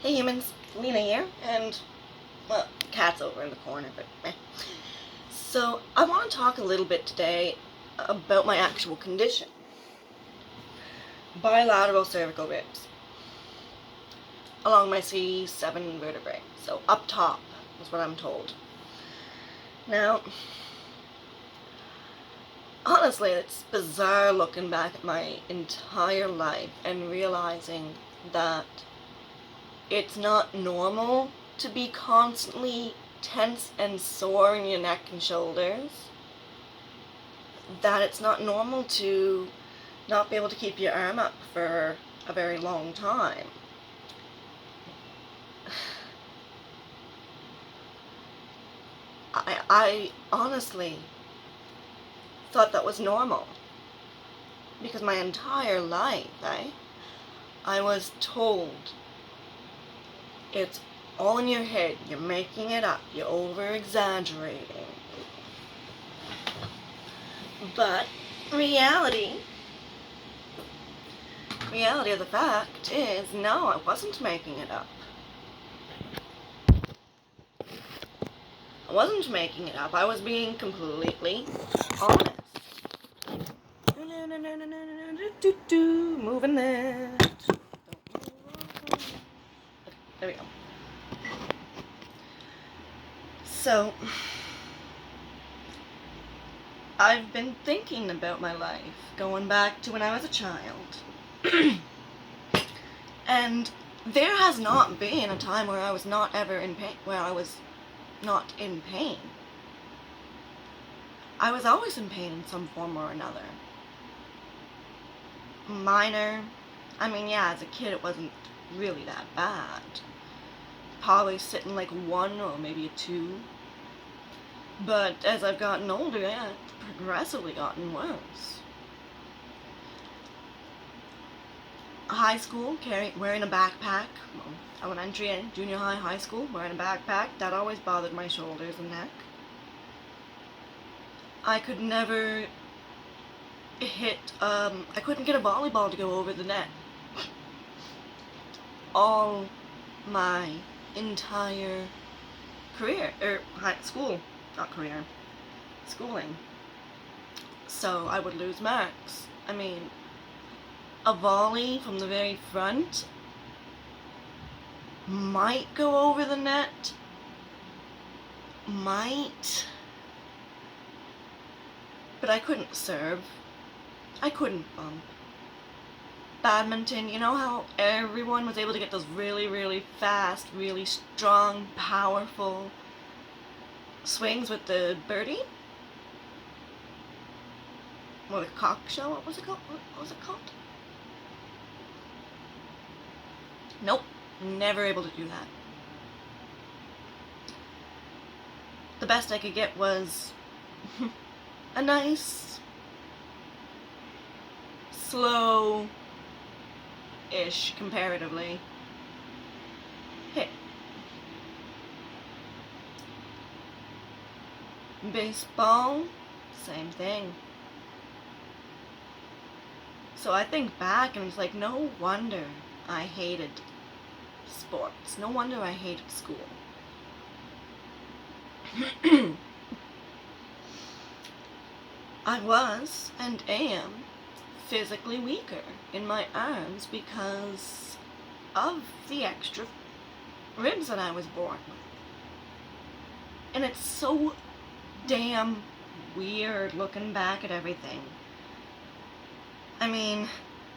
Hey humans, Lena here, and, well, cat's over in the corner, but meh. So, I want to talk a little bit today about my actual condition. Bilateral cervical ribs. Along my C7 vertebrae. So, up top, is what I'm told. Now, honestly, it's bizarre looking back at my entire life and realizing that it's not normal to be constantly tense and sore in your neck and shoulders. That it's not normal to not be able to keep your arm up for a very long time. I honestly thought that was normal. Because my entire life, I was told it's all in your head, you're making it up, you're over-exaggerating. But reality of the fact is, no, I wasn't making it up. I wasn't making it up. I was being completely honest. Moving that. There we go. So, I've been thinking about my life, going back to when I was a child. And there has not been a time where I was not ever in pain, where I was not in pain. I was always in pain in some form or another. Minor. I mean, yeah, as a kid it wasn't really that bad. Probably sitting like 1 or maybe a 2. But as I've gotten older, yeah, it's progressively gotten worse. High school, wearing a backpack. Well, elementary and junior high, high school, wearing a backpack. That always bothered my shoulders and neck. I could never I couldn't get a volleyball to go over the net. All my entire career, schooling. So I would lose marks. I mean, a volley from the very front might go over the net, but I couldn't serve. I couldn't bump. Badminton, you know how everyone was able to get those really, really fast, really strong, powerful swings with the birdie? Or the cock shell? What was it called? What was it called? Nope. Never able to do that. The best I could get was a nice, slow-ish, comparatively, hit. Baseball, same thing. So I think back and it's like, no wonder I hated sports. No wonder I hated school. I was, and am, physically weaker in my arms because of the extra ribs that I was born with. And it's so damn weird looking back at everything. I mean,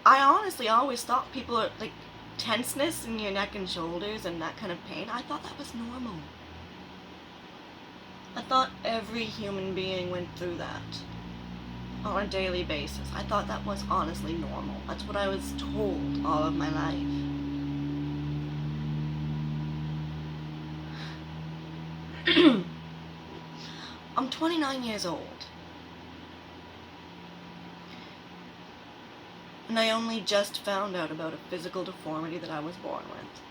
I honestly always thought people are, like, tenseness in your neck and shoulders and that kind of pain, I thought that was normal. I thought every human being went through that on a daily basis. I thought that was honestly normal. That's what I was told all of my life. I'm 29 years old. And I only just found out about a physical deformity that I was born with.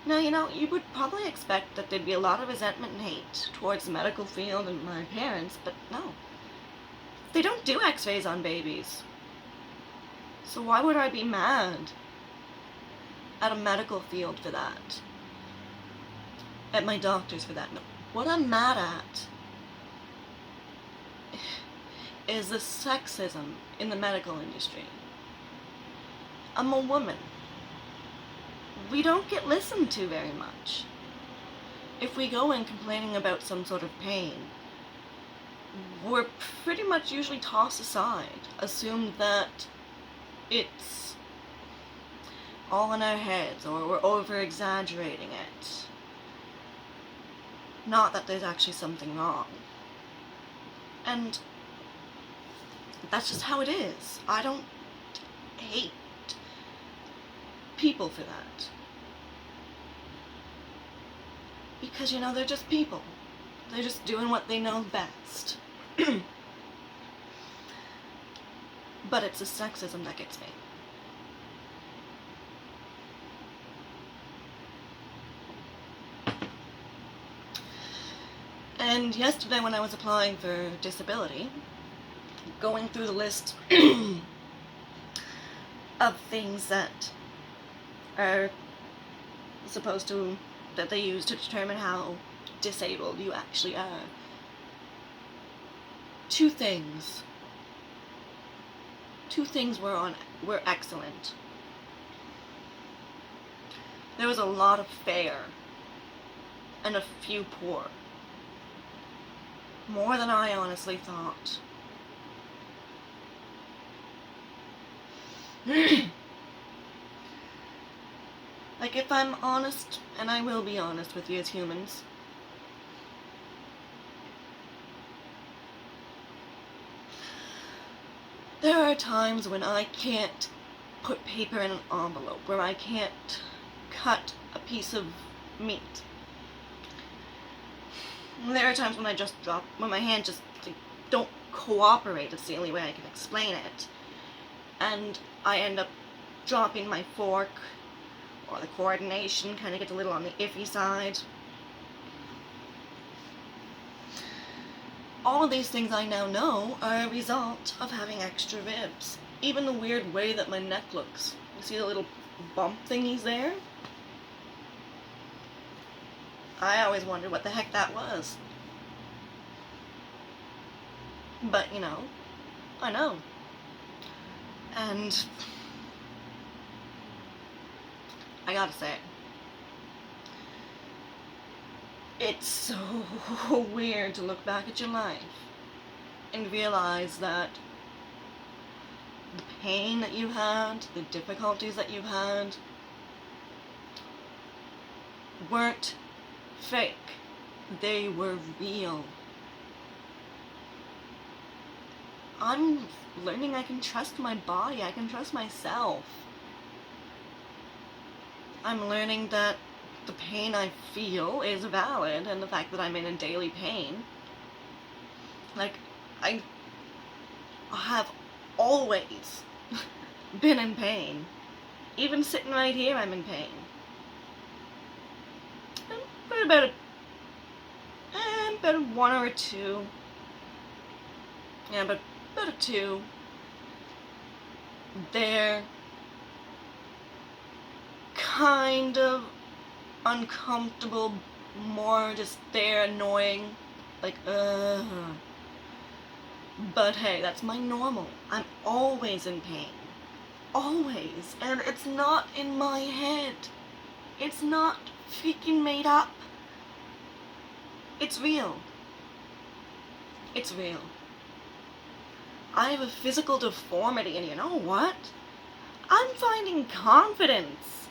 Now, you would probably expect that there'd be a lot of resentment and hate towards the medical field and my parents, but no. They don't do x-rays on babies. So why would I be mad at a medical field for that. At my doctors for that. No. What I'm mad at is the sexism in the medical industry. I'm a woman. We don't get listened to very much. If we go in complaining about some sort of pain, we're pretty much usually tossed aside, assumed that it's all in our heads, or we're over-exaggerating it. Not that there's actually something wrong. And that's just how it is. I don't hate people for that. Because, you know, they're just people. They're just doing what they know best. But it's the sexism that gets me. And yesterday when I was applying for disability, going through the list of things that are supposed to, that they use to determine how disabled you actually are. Two things were excellent. There was a lot of fair and a few poor. More than I honestly thought. Like, if I'm honest, and I will be honest with you as humans, there are times when I can't put paper in an envelope, where I can't cut a piece of meat. There are times when I just drop, when my hand just don't cooperate, it's the only way I can explain it. And I end up dropping my fork, or the coordination kind of gets a little on the iffy side. All of these things I now know are a result of having extra ribs. Even the weird way that my neck looks. You see the little bump thingies there? I always wondered what the heck that was. But, you know, I know. And I gotta say, it's so weird to look back at your life and realize that the pain that you had, the difficulties that you had, weren't fake. They were real. I'm learning I can trust my body, I can trust myself. I'm learning that the pain I feel is valid, and the fact that I'm in a daily pain. Like, I have always been in pain. Even sitting right here, I'm in pain. But about a 1 or a 2. Yeah, but about a 2. They're kind of uncomfortable, more just they're annoying, like, But hey, that's my normal. I'm always in pain. Always. And it's not in my head. It's not freaking made up. It's real. It's real. I have a physical deformity, and you know what? I'm finding confidence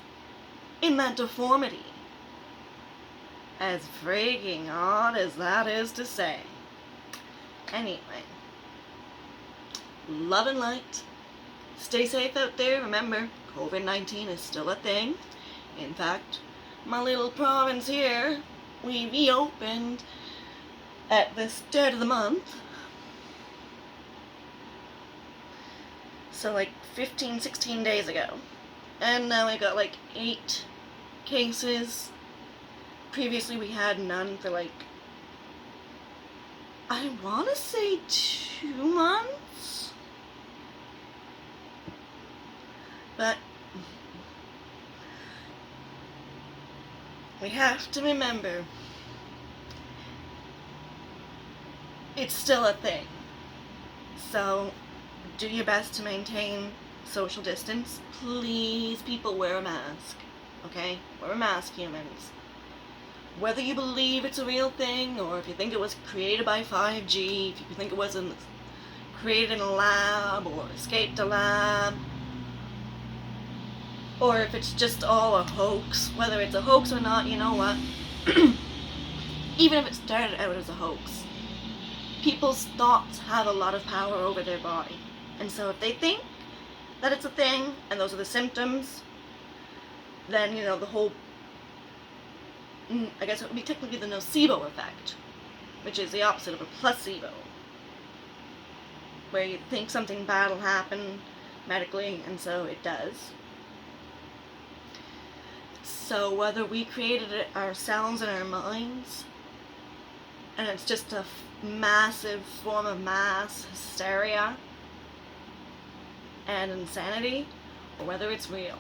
in that deformity. As freaking odd as that is to say. Anyway. Love and light. Stay safe out there. Remember, COVID-19 is still a thing. In fact, my little province here, we reopened at the start of the month. So like 15, 16 days ago. And now we got like 8 cases. Previously we had none for like, I want to say 2 months. But we have to remember it's still a thing. So do your best to maintain social distance. Please, people, wear a mask. Okay? Wear a mask, humans. Whether you believe it's a real thing, or if you think it was created by 5G, if you think it was created in a lab, or escaped a lab, or if it's just all a hoax, whether it's a hoax or not, you know what? Even if it started out as a hoax, people's thoughts have a lot of power over their body. And so if they think that it's a thing, and those are the symptoms, then, you know, the whole, I guess it would be technically the nocebo effect, which is the opposite of a placebo, where you think something bad will happen medically, and so it does. So whether we created it ourselves in our minds, and it's just a massive form of mass hysteria and insanity, or whether it's real,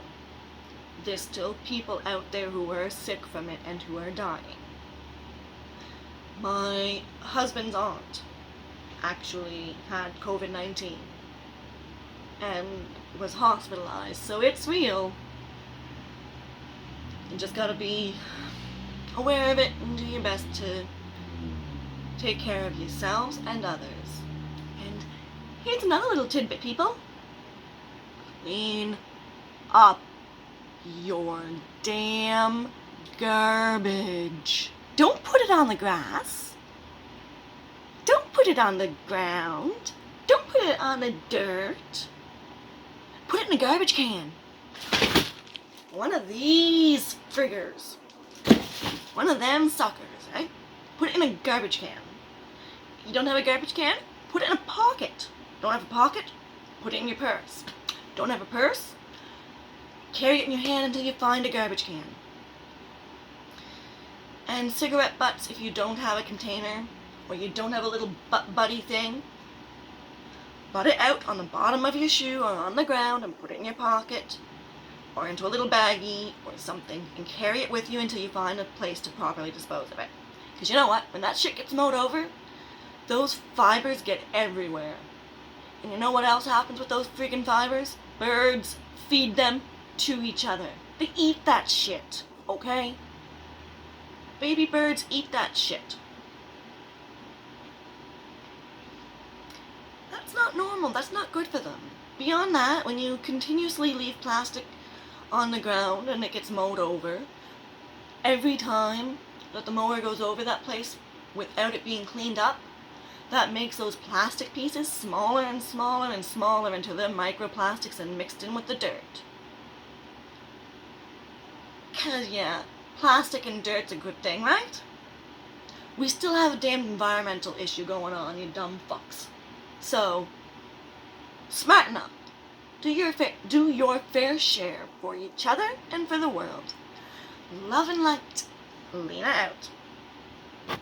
there's still people out there who are sick from it and who are dying. My husband's aunt actually had COVID-19 and was hospitalized, so it's real. You just gotta be aware of it and do your best to take care of yourselves and others. And here's another little tidbit, people. Clean up your damn garbage. Don't put it on the grass. Don't put it on the ground. Don't put it on the dirt. Put it in a garbage can. One of these friggers. One of them suckers, right? Put it in a garbage can. You don't have a garbage can? Put it in a pocket. Don't have a pocket? Put it in your purse. Don't have a purse? Carry it in your hand until you find a garbage can. And cigarette butts, if you don't have a container, or you don't have a little butt buddy thing, butt it out on the bottom of your shoe or on the ground and put it in your pocket, or into a little baggie or something, and carry it with you until you find a place to properly dispose of it. Because you know what? When that shit gets mowed over, those fibers get everywhere. And you know what else happens with those freaking fibers? Birds feed them to each other. They eat that shit, okay? Baby birds eat that shit. That's not normal. That's not good for them. Beyond that, when you continuously leave plastic on the ground and it gets mowed over, every time that the mower goes over that place without it being cleaned up, that makes those plastic pieces smaller and smaller and smaller until they're microplastics and mixed in with the dirt. 'Cause yeah, plastic and dirt's a good thing, right? We still have a damn environmental issue going on, you dumb fucks. So, smarten up. Do your fair share for each other and for the world. Love and light. Lena out.